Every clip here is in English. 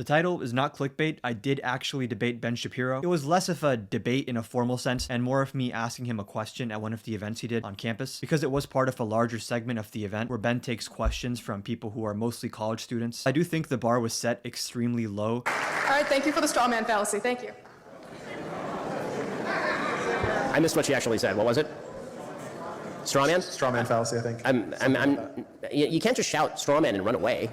The title is not clickbait. I did actually debate Ben Shapiro. It was less of a debate in a formal sense and more of me asking him a question at one of the events he did on campus, because it was part of a larger segment of the event where Ben takes questions from people who are mostly college students. I do think the bar was set extremely low. All right, thank you for the straw man fallacy. Thank you. I missed what she actually said. What was it? Straw man? Straw man fallacy, I think. You can't just shout straw man and run away.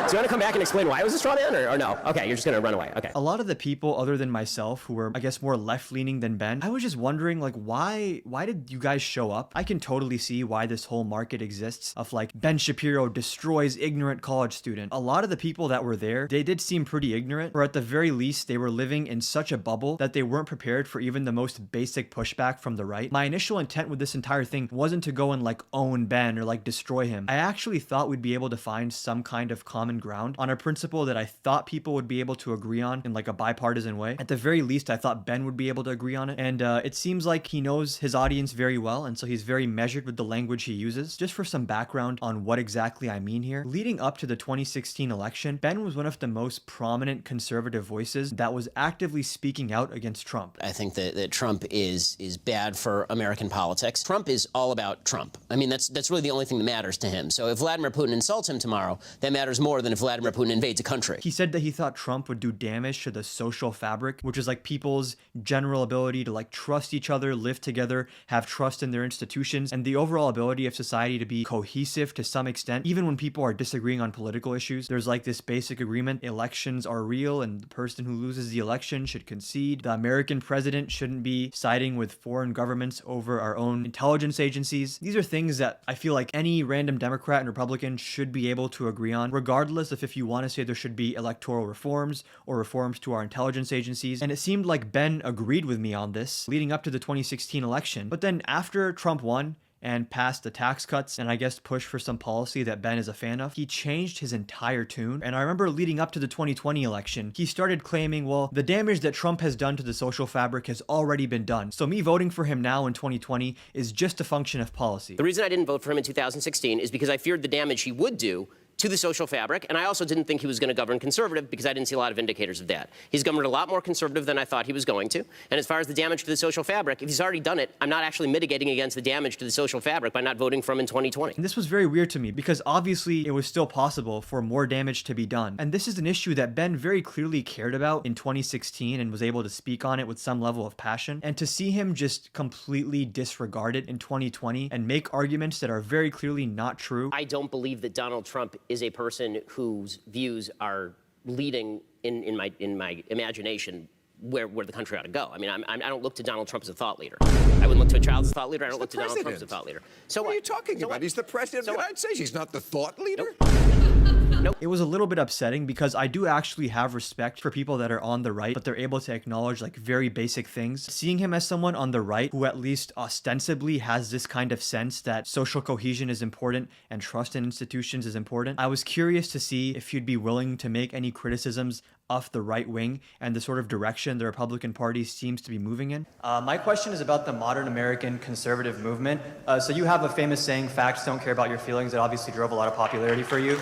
Do you want to come back and explain why it was a straw man, or no? Okay, you're just going to run away. Okay. A lot of the people other than myself who were, I guess, more left-leaning than Ben, I was just wondering, like, why did you guys show up? I can totally see why this whole market exists of, like, Ben Shapiro destroys ignorant college student. A lot of the people that were there, they did seem pretty ignorant, or at the very least, they were living in such a bubble that they weren't prepared for even the most basic pushback from the right. My initial intent with this entire thing wasn't to go and, like, own Ben or, like, destroy him. I actually thought we'd be able to find some kind of common ground on a principle that I thought people would be able to agree on in like a bipartisan way. At the very least, I thought Ben would be able to agree on it. And it seems like he knows his audience very well, and so he's very measured with the language he uses. Just for some background on what exactly I mean here, leading up to the 2016 election, Ben was one of the most prominent conservative voices that was actively speaking out against Trump. I think that Trump is bad for American politics. Trump is all about Trump. I mean, that's really the only thing that matters to him. So if Vladimir Putin insults him tomorrow, that matters more than if Vladimir Putin invades a country. He said that he thought Trump would do damage to the social fabric, which is like people's general ability to like trust each other, live together, have trust in their institutions, and the overall ability of society to be cohesive to some extent. Even when people are disagreeing on political issues, there's like this basic agreement: elections are real and the person who loses the election should concede. The American president shouldn't be siding with foreign governments over our own intelligence agencies. These are things that I feel like any random Democrat and Republican should be able to agree on, regardless of if you want to say there should be electoral reforms or reforms to our intelligence agencies. And it seemed like Ben agreed with me on this leading up to the 2016 election. But then after Trump won and passed the tax cuts and I guess pushed for some policy that Ben is a fan of, he changed his entire tune. And I remember leading up to the 2020 election, he started claiming, well, the damage that Trump has done to the social fabric has already been done. So me voting for him now in 2020 is just a function of policy. The reason I didn't vote for him in 2016 is because I feared the damage he would do to the social fabric, and I also didn't think he was going to govern conservative because I didn't see a lot of indicators of that. He's governed a lot more conservative than I thought he was going to, and as far as the damage to the social fabric, if he's already done it, I'm not actually mitigating against the damage to the social fabric by not voting for him in 2020. And this was very weird to me because obviously it was still possible for more damage to be done. And this is an issue that Ben very clearly cared about in 2016 and was able to speak on it with some level of passion. And to see him just completely disregard it in 2020 and make arguments that are very clearly not true. I don't believe that Donald Trump is a person whose views are leading in my imagination where the country ought to go. I mean, I don't look to Donald Trump as a thought leader. I wouldn't look to a child as a thought leader. I don't look to Donald Trump as a thought leader. So what are you talking about? He's the president of the United States. He's not the thought leader. Nope. It was a little bit upsetting because I do actually have respect for people that are on the right, but they're able to acknowledge like very basic things. Seeing him as someone on the right who at least ostensibly has this kind of sense that social cohesion is important and trust in institutions is important, I was curious to see if you'd be willing to make any criticisms of the right wing and the sort of direction the Republican Party seems to be moving in. My question is about the modern American conservative movement. So you have a famous saying, facts don't care about your feelings, that obviously drove a lot of popularity for you.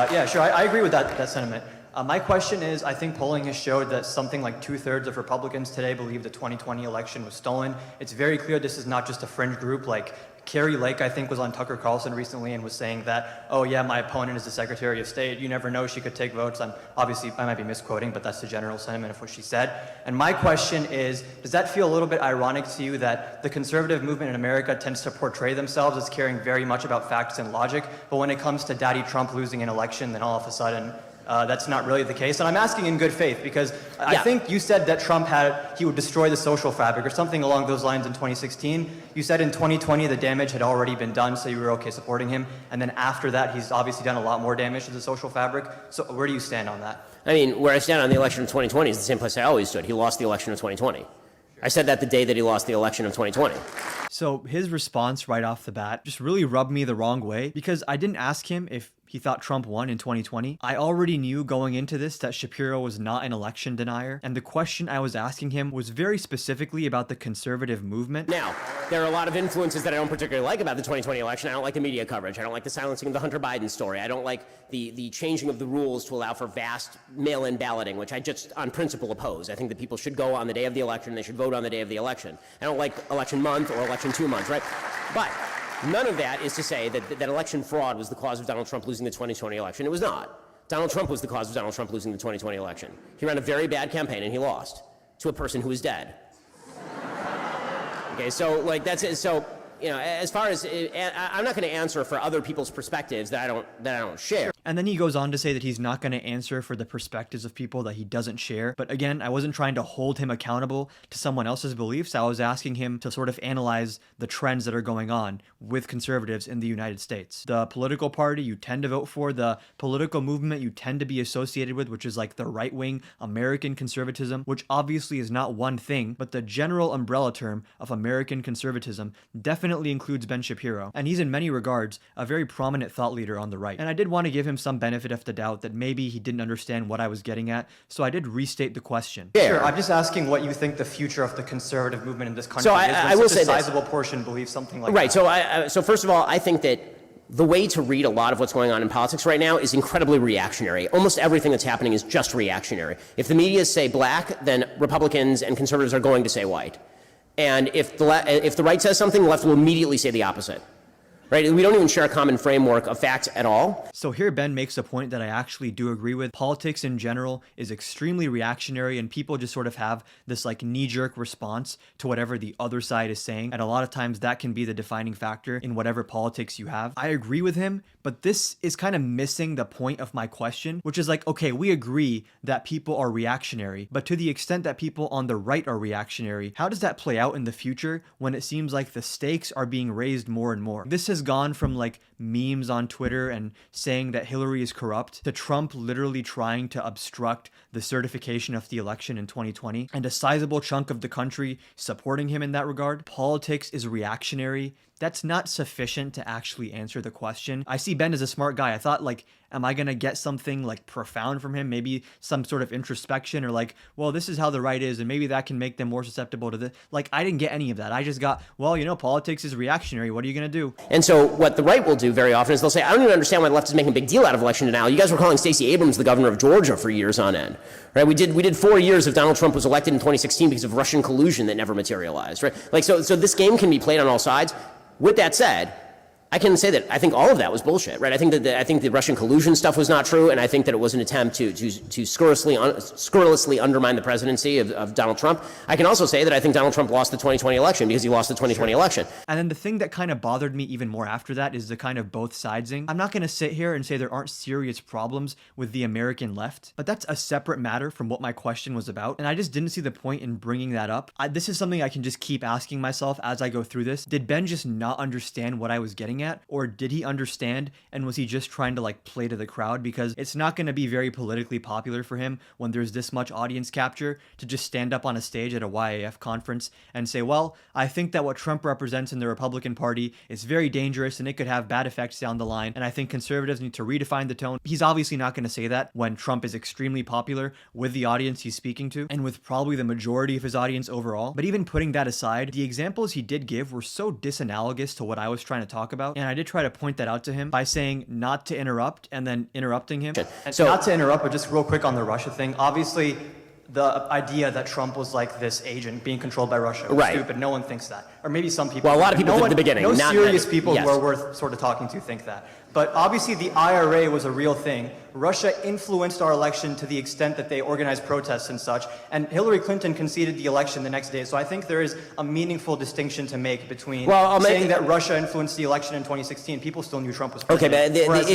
Yeah, sure, I agree with that sentiment. My question is, I think polling has showed that something like 2/3 of Republicans today believe the 2020 election was stolen. It's very clear this is not just a fringe group. Like Carrie Lake, I think, was on Tucker Carlson recently and was saying that, oh yeah, my opponent is the Secretary of State. You never know, she could take votes. Obviously, I might be misquoting, but that's the general sentiment of what she said. And my question is, does that feel a little bit ironic to you that the conservative movement in America tends to portray themselves as caring very much about facts and logic, but when it comes to Daddy Trump losing an election, then all of a sudden, that's not really the case? And I'm asking in good faith because I think you said that Trump he would destroy the social fabric or something along those lines in 2016. You said in 2020 the damage had already been done, so you were okay supporting him. And then after that, he's obviously done a lot more damage to the social fabric. So where do you stand on that? I mean, where I stand on the election of 2020 is the same place I always stood. He lost the election of 2020. I said that the day that he lost the election of 2020. So his response right off the bat just really rubbed me the wrong way because I didn't ask him if he thought Trump won in 2020. I already knew going into this that Shapiro was not an election denier, and the question I was asking him was very specifically about the conservative movement. Now, there are a lot of influences that I don't particularly like about the 2020 election. I don't like the media coverage. I don't like the silencing of the Hunter Biden story. I don't like the changing of the rules to allow for vast mail-in balloting, which I just on principle oppose. I think that people should go on the day of the election. They should vote on the day of the election. I don't like election month or election 2 months, right? But none of that is to say that election fraud was the cause of Donald Trump losing the 2020 election. It was not. Donald Trump was the cause of Donald Trump losing the 2020 election. He ran a very bad campaign and he lost to a person who is dead. Okay, so like that's it. So, you know, as far as I'm not going to answer for other people's perspectives that I don't share. And then he goes on to say that he's not going to answer for the perspectives of people that he doesn't share. But again, I wasn't trying to hold him accountable to someone else's beliefs. I was asking him to sort of analyze the trends that are going on with conservatives in the United States. The political party you tend to vote for, the political movement you tend to be associated with, which is like the right-wing American conservatism, which obviously is not one thing, but the general umbrella term of American conservatism definitely includes Ben Shapiro. And he's in many regards a very prominent thought leader on the right. And I did want to give him some benefit of the doubt that maybe he didn't understand what I was getting at, so I did restate the question. Sure, I'm just asking what you think the future of the conservative movement in this country So is. I will say a sizable portion believes something like right. that. So first of all, I think that the way to read a lot of what's going on in politics right now is incredibly reactionary. Almost everything that's happening is just reactionary. If the media say black, then Republicans and conservatives are going to say white. And if the right says something, the left will immediately say the opposite. Right? We don't even share a common framework of facts at all. So here Ben makes a point that I actually do agree with. Politics in general is extremely reactionary and people just sort of have this like knee-jerk response to whatever the other side is saying. And a lot of times that can be the defining factor in whatever politics you have. I agree with him, but this is kind of missing the point of my question, which is like, okay, we agree that people are reactionary, but to the extent that people on the right are reactionary, how does that play out in the future when it seems like the stakes are being raised more and more? This has gone from like memes on Twitter and saying that Hillary is corrupt to Trump literally trying to obstruct the certification of the election in 2020 and a sizable chunk of the country supporting him in that regard. Politics is reactionary. That's not sufficient to actually answer the question. I see Ben as a smart guy. I thought like, am I gonna get something like profound from him? Maybe some sort of introspection or like, well, this is how the right is and maybe that can make them more susceptible to this. Like, I didn't get any of that. I just got, well, you know, politics is reactionary. What are you gonna do? And so what the right will do very often is they'll say, I don't even understand why the left is making a big deal out of election denial. You guys were calling Stacey Abrams the governor of Georgia for years on end. Right? We did 4 years of Donald Trump was elected in 2016 because of Russian collusion that never materialized. Right? Like, so this game can be played on all sides. With that said, I can say that I think all of that was bullshit, right? I think the Russian collusion stuff was not true, and I think that it was an attempt to scurrilously undermine the presidency of Donald Trump. I can also say that I think Donald Trump lost the 2020 election because he lost the 2020 election. And then the thing that kind of bothered me even more after that is the kind of both sidesing. I'm not going to sit here and say there aren't serious problems with the American left, but that's a separate matter from what my question was about, and I just didn't see the point in bringing that up. This is something I can just keep asking myself as I go through this. Did Ben just not understand what I was getting at, or did he understand and was he just trying to like play to the crowd? Because it's not going to be very politically popular for him when there's this much audience capture to just stand up on a stage at a YAF conference and say, well, I think that what Trump represents in the Republican Party is very dangerous and it could have bad effects down the line, and I think conservatives need to redefine the tone. He's obviously not going to say that when Trump is extremely popular with the audience he's speaking to and with probably the majority of his audience overall. But even putting that aside, the examples he did give were so disanalogous to what I was trying to talk about, and I did try to point that out to him by saying not to interrupt and then interrupting him. So, not to interrupt, but just real quick on the Russia thing. Obviously, the idea that Trump was like this agent being controlled by Russia was stupid. No one thinks that. Or maybe some people. Well, a lot of people at the beginning. No not serious many. people Yes. who are worth sort of talking to think that. But obviously the IRA was a real thing. Russia influenced our election to the extent that they organized protests and such. And Hillary Clinton conceded the election the next day. So I think there is a meaningful distinction to make between saying that Russia influenced the election in 2016. People still knew Trump was president. Okay, but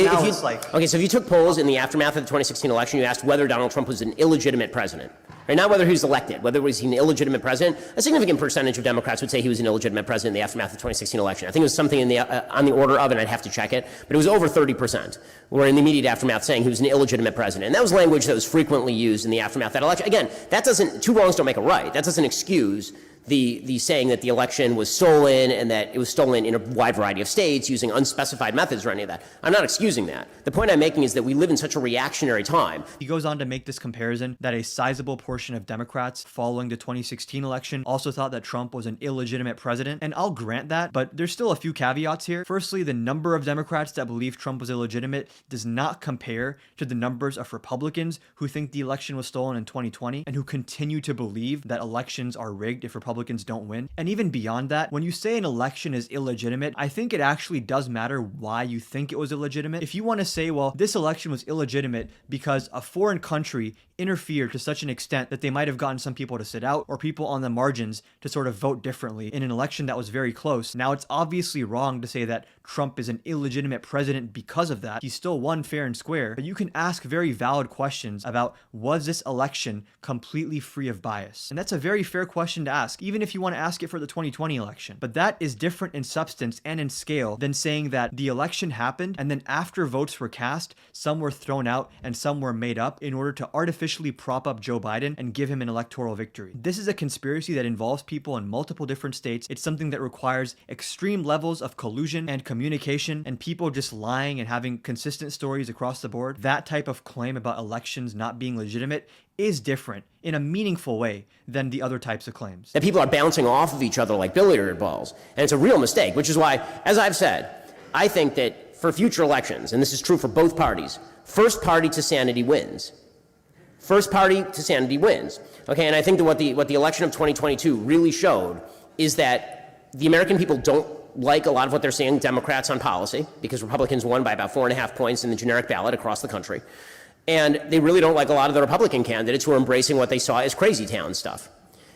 So the saying that the election was stolen and that it was stolen in a wide variety of states using unspecified methods or any of that. I'm not excusing that. The point I'm making is that we live in such a reactionary time. He goes on to make this comparison that a sizable portion of Democrats following the 2016 election also thought that Trump was an illegitimate president. And I'll grant that, but there's still a few caveats here. Firstly, the number of Democrats that believe Trump was illegitimate does not compare to the numbers of Republicans who think the election was stolen in 2020 and who continue to believe that elections are rigged if Republicans don't win. And even beyond that, when you say an election is illegitimate, I think it actually does matter why you think it was illegitimate. If you want to say, well, this election was illegitimate because a foreign country interfered to such an extent that they might have gotten some people to sit out or people on the margins to sort of vote differently in an election that was very close. Now, it's obviously wrong to say that Trump is an illegitimate president because of that. He still won fair and square, but you can ask very valid questions about, was this election completely free of bias? And that's a very fair question to ask, even if you want to ask it for the 2020 election. But that is different in substance and in scale than saying that the election happened and then after votes were cast, some were thrown out and some were made up in order to artificially prop up Joe Biden and give him an electoral victory. This is a conspiracy that involves people in multiple different states. It's something that requires extreme levels of collusion and communication and people just lying and having consistent stories across the board. That type of claim about elections not being legitimate is different in a meaningful way than the other types of claims. That people are bouncing off of each other like billiard balls. And it's a real mistake, which is why, as I've said, I think that for future elections, and this is true for both parties, first party to sanity wins. First party to sanity wins. Okay, and I think that what the election of 2022 really showed is that the American people don't like a lot of what they're seeing Democrats on policy, because Republicans won by about 4.5 points in the generic ballot across the country. And they really don't like a lot of the Republican candidates who are embracing what they saw as crazy town stuff.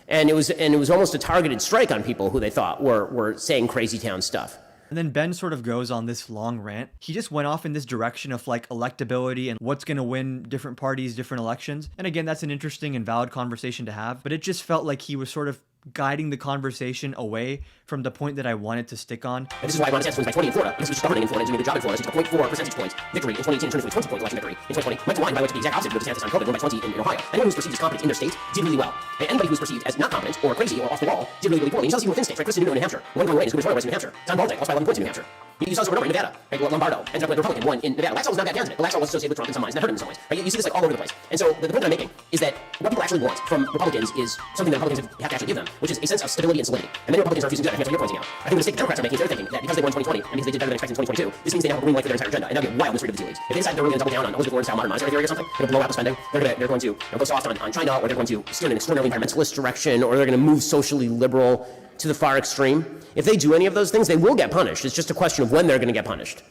And it was almost a targeted strike on people who they thought were saying crazy town stuff. And then Ben sort of goes on this long rant. He just went off in this direction of like electability and what's going to win different parties, different elections. And again, that's an interesting and valid conversation to have, but it just felt like he was sort of guiding the conversation away from the point that I wanted to stick on. And this is why Ron DeSantis wins by 20 in Florida, because he was governing in Florida and doing a good job in Florida. So he took 0.4 percentage points victory in 2018 and turned into a 20-point election victory in 2020. Went to line by way to the exact opposite of DeSantis on COVID, won by 20 in Ohio. Anyone who's perceived as competent in their state did really well. And anybody who's perceived as not competent or crazy or off the wall did really, really poorly. And you saw this even within states, right? Kristen Newman in New Hampshire, one going away, is gubernatorial race in New Hampshire. John Baldick lost by 11 points in New Hampshire. You saw this over and over in Nevada, right? Lombardo ended up with a Republican, won in Nevada. Laxalt was not a bad candidate, but Laxalt was associated with Trump in some minds, and that hurt him in some ways. Right? You see this like all over the place. And so the point that I'm making is that what people actually want from Republicans is something that Republicans have to actually give them, which is a sense of stability and solidity. And many Republicans are refusing to do that. I think that's what you're pointing out. I think the mistake the Democrats are making is they're thinking that because they won 2020 and because they did better than expected in 2022, this means they now have a green light for their entire agenda. And that'll be a wild misread of the tea leaves. If they decide they're really going to double down on Elizabeth Warren style modern monetary theory or something, they're going to blow out the spending, they're going to go soft on China, or they're going to steer in an extraordinarily environmentalist direction, or they're going to move socially liberal to the far extreme. If they do any of those things, they will get punished. It's just a question of when they're going to get punished.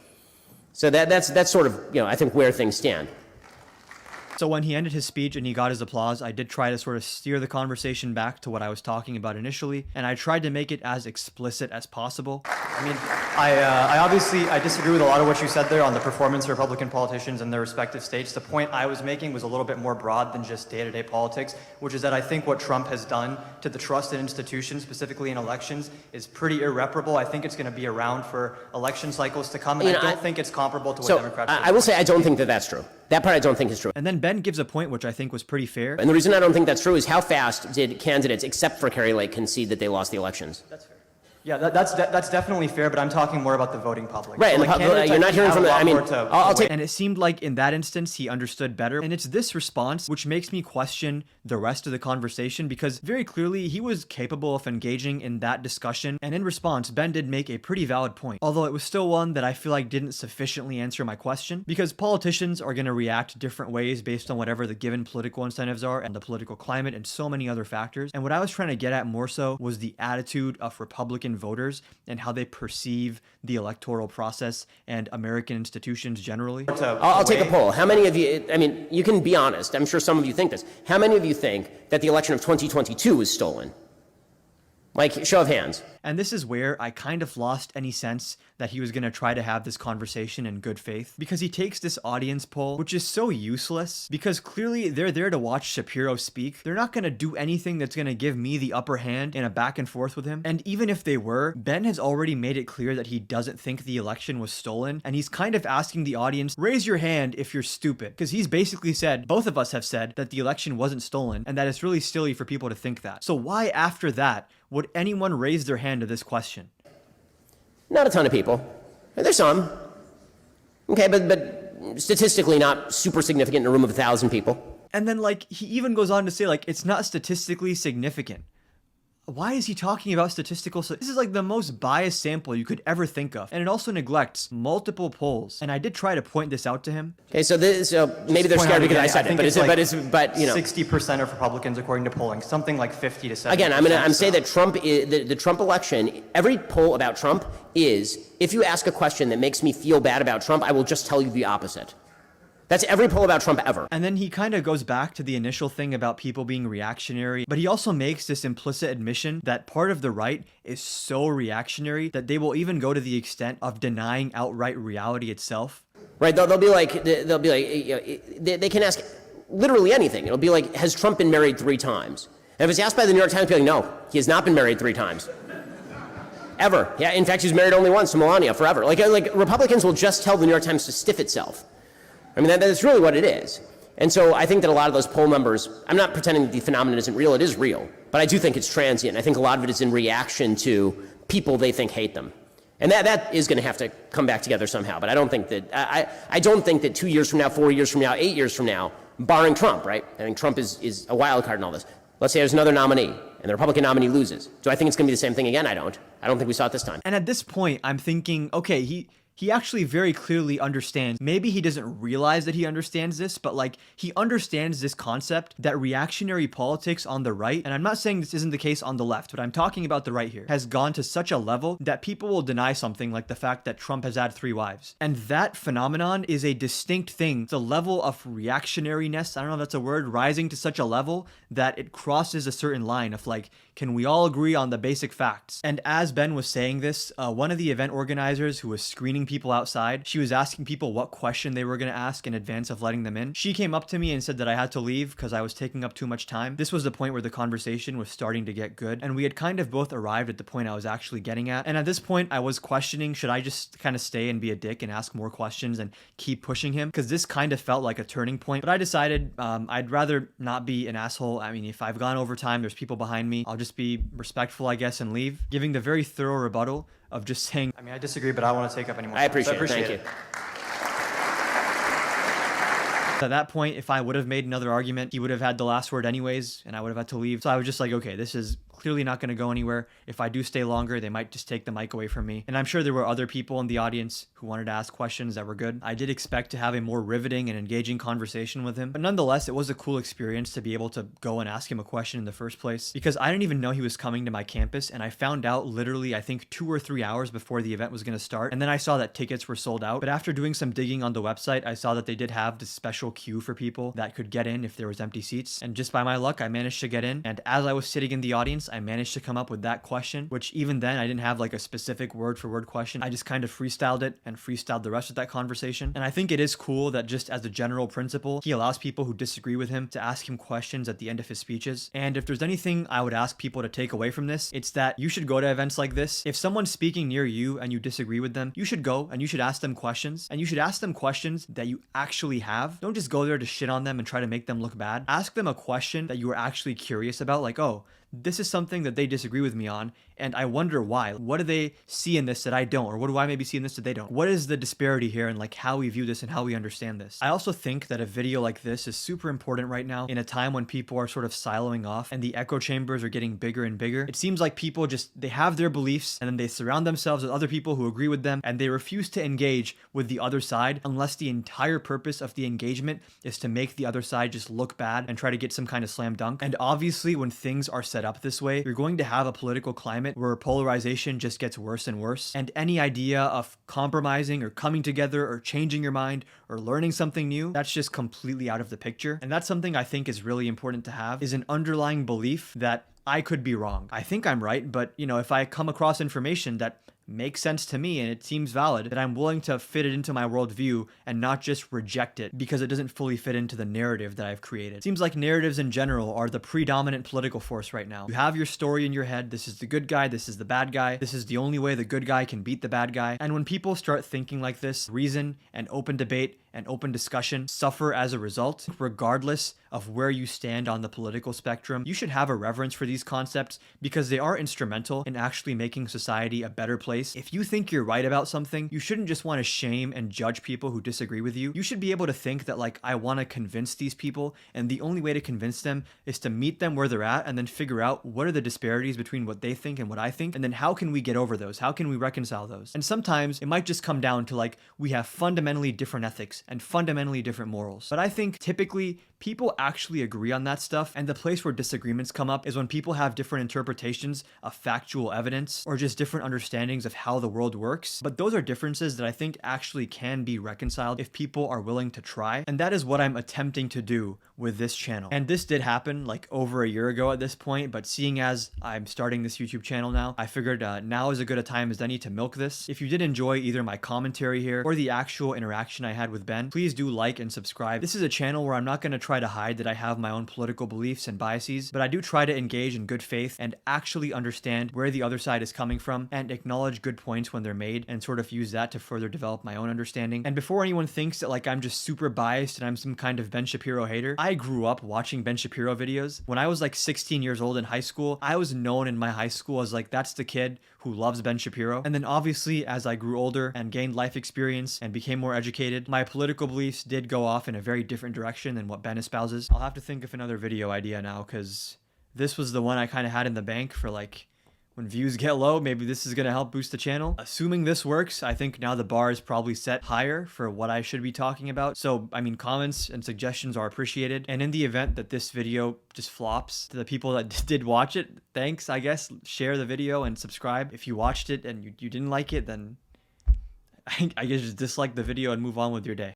So that's sort of, I think where things stand. So when he ended his speech and he got his applause, I did try to sort of steer the conversation back to what I was talking about initially, and I tried to make it as explicit as possible. I mean, I disagree with a lot of what you said there on the performance of Republican politicians in their respective states. The point I was making was a little bit more broad than just day-to-day politics, which is that I think what Trump has done to the trust in institutions, specifically in elections, is pretty irreparable. I think it's going to be around for election cycles to come, and I don't think it's comparable to what Democrats do. I will say I don't think that that's true. That part I don't think is true. And then Ben gives a point which I think was pretty fair. And the reason I don't think that's true is how fast did candidates, except for Kari Lake, concede that they lost the elections? That's fair. Yeah, that's definitely fair, but I'm talking more about the voting public. Right, so, and you're not hearing from the, I'll take. And it seemed like in that instance, he understood better. And it's this response which makes me question the rest of the conversation, because very clearly he was capable of engaging in that discussion. And in response, Ben did make a pretty valid point, although it was still one that I feel like didn't sufficiently answer my question, because politicians are going to react different ways based on whatever the given political incentives are and the political climate and so many other factors. And what I was trying to get at more so was the attitude of Republican voters and how they perceive the electoral process and American institutions generally. I'll take a poll. How many of you, you can be honest, I'm sure some of you think this. How many of you think that the election of 2022 was stolen? Like, show of hands. And this is where I kind of lost any sense that he was going to try to have this conversation in good faith, because he takes this audience poll, which is so useless, because clearly they're there to watch Shapiro speak. They're not going to do anything that's going to give me the upper hand in a back and forth with him. And even if they were, Ben has already made it clear that he doesn't think the election was stolen. And he's kind of asking the audience, raise your hand if you're stupid, because he's basically said, both of us have said that the election wasn't stolen and that it's really silly for people to think that. So why after that would anyone raise their hand to this question? Not a ton of people. There's some. Okay, but statistically not super significant in a room of 1,000 people. And then, like, he even goes on to say, like, it's not statistically significant. Why is he talking about statistical? This is like the most biased sample you could ever think of. And it also neglects multiple polls. And I did try to point this out to him. Okay, so maybe they're scared because I said it, but you know. 60% of Republicans, according to polling, something like 50 to 70%. Again, I'm saying that Trump, the Trump election, every poll about Trump is, if you ask a question that makes me feel bad about Trump, I will just tell you the opposite. That's every poll about Trump ever. And then he kind of goes back to the initial thing about people being reactionary, but he also makes this implicit admission that part of the right is so reactionary that they will even go to the extent of denying outright reality itself. Right? They'll be like, you know, they can ask literally anything. It'll be like, has Trump been married 3 times? And if it's asked by the New York Times, they'll be like, no, he has not been married 3 times. Ever. Yeah, in fact, he's married only once to Melania forever. Like Republicans will just tell the New York Times to stiff itself. I mean, that's really what it is. And so I think that a lot of those poll numbers, I'm not pretending that the phenomenon isn't real, it is real. But I do think it's transient. I think a lot of it is in reaction to people they think hate them. And that is going to have to come back together somehow. But I don't think that, I don't think that 2 years from now, 4 years from now, 8 years from now, barring Trump, right? I think Trump is a wild card in all this. Let's say there's another nominee, and the Republican nominee loses. Do I think it's going to be the same thing again? I don't. I don't think we saw it this time. And at this point, I'm thinking, okay, he actually very clearly understands. Maybe he doesn't realize that he understands this, but like he understands this concept that reactionary politics on the right, and I'm not saying this isn't the case on the left, but I'm talking about the right here, has gone to such a level that people will deny something like the fact that Trump has had 3 wives. And that phenomenon is a distinct thing. It's a level of reactionariness, I don't know if that's a word, rising to such a level that it crosses a certain line of like, can we all agree on the basic facts? And as Ben was saying this, one of the event organizers who was screening people outside, she was asking people what question they were going to ask in advance of letting them in. She came up to me and said that I had to leave because I was taking up too much time. This was the point where the conversation was starting to get good, and we had kind of both arrived at the point I was actually getting at. And at this point, I was questioning, should I just kind of stay and be a dick and ask more questions and keep pushing him? Because this kind of felt like a turning point. But I decided I'd rather not be an asshole. I mean, if I've gone over time, there's people behind me, I'll just be respectful, I guess, and leave, giving the very thorough rebuttal of just saying, I mean, I disagree, but I don't want to take up any more time. I appreciate it. Thank you. At that point, if I would have made another argument, he would have had the last word anyways, and I would have had to leave. So I was just like, okay, this is clearly not going to go anywhere. If I do stay longer, they might just take the mic away from me. And I'm sure there were other people in the audience who wanted to ask questions that were good. I did expect to have a more riveting and engaging conversation with him, but nonetheless, it was a cool experience to be able to go and ask him a question in the first place, because I didn't even know he was coming to my campus, and I found out literally, I think 2 or 3 hours before the event was going to start, and then I saw that tickets were sold out. But after doing some digging on the website, I saw that they did have this special queue for people that could get in if there was empty seats, and just by my luck, I managed to get in. And as I was sitting in the audience, I managed to come up with that question, which even then I didn't have like a specific word for word question. I just kind of freestyled it and freestyled the rest of that conversation. And I think it is cool that just as a general principle, he allows people who disagree with him to ask him questions at the end of his speeches. And if there's anything I would ask people to take away from this, it's that you should go to events like this. If someone's speaking near you and you disagree with them, you should go and you should ask them questions, and you should ask them questions that you actually have. Don't just go there to shit on them and try to make them look bad. Ask them a question that you are actually curious about, like, oh, this is something that they disagree with me on, and I wonder why. What do they see in this that I don't? Or what do I maybe see in this that they don't? What is the disparity here in like how we view this and how we understand this? I also think that a video like this is super important right now in a time when people are sort of siloing off and the echo chambers are getting bigger and bigger. It seems like people they have their beliefs and then they surround themselves with other people who agree with them, and they refuse to engage with the other side unless the entire purpose of the engagement is to make the other side just look bad and try to get some kind of slam dunk. And obviously when things are set up this way, you're going to have a political climate where polarization just gets worse and worse, and any idea of compromising or coming together or changing your mind or learning something new, that's just completely out of the picture. And that's something I think is really important to have, is an underlying belief that I could be wrong. I think I'm right, but you know, if I come across information that makes sense to me and it seems valid, that I'm willing to fit it into my worldview and not just reject it because it doesn't fully fit into the narrative that I've created. It seems like narratives in general are the predominant political force right now. You have your story in your head. This is the good guy. This is the bad guy. This is the only way the good guy can beat the bad guy. And when people start thinking like this, reason and open debate and open discussion suffer as a result, regardless of where you stand on the political spectrum. You should have a reverence for these concepts because they are instrumental in actually making society a better place. If you think you're right about something, you shouldn't just want to shame and judge people who disagree with you. You should be able to think that, like, I want to convince these people, and the only way to convince them is to meet them where they're at and then figure out what are the disparities between what they think and what I think, and then how can we get over those? How can we reconcile those? And sometimes it might just come down to, like, we have fundamentally different ethics and fundamentally different morals. But I think typically people actually agree on that stuff, and the place where disagreements come up is when people have different interpretations of factual evidence or just different understandings of how the world works. But those are differences that I think actually can be reconciled if people are willing to try, and that is what I'm attempting to do with this channel. And this did happen like over a year ago at this point, but seeing as I'm starting this YouTube channel now, I figured now is as good a time as any to milk this. If you did enjoy either my commentary here or the actual interaction I had with Ben, please do like and subscribe. This is a channel where I'm not going to try to hide that I have my own political beliefs and biases, but I do try to engage in good faith and actually understand where the other side is coming from and acknowledge good points when they're made and sort of use that to further develop my own understanding. And before anyone thinks that like I'm just super biased and I'm some kind of Ben Shapiro hater, I grew up watching Ben Shapiro videos. When I was like 16 years old in high school, I was known in my high school as like, that's the kid who loves Ben Shapiro. And then obviously as I grew older and gained life experience and became more educated, my political beliefs did go off in a very different direction than what Ben espouses. I'll have to think of another video idea now because this was the one I kind of had in the bank for like when views get low. Maybe this is going to help boost the channel. Assuming this works, I think now the bar is probably set higher for what I should be talking about. So, I mean, comments and suggestions are appreciated. And in the event that this video just flops, to the people that did watch it, thanks, I guess. Share the video and subscribe. If you watched it and you didn't like it, then I guess just dislike the video and move on with your day.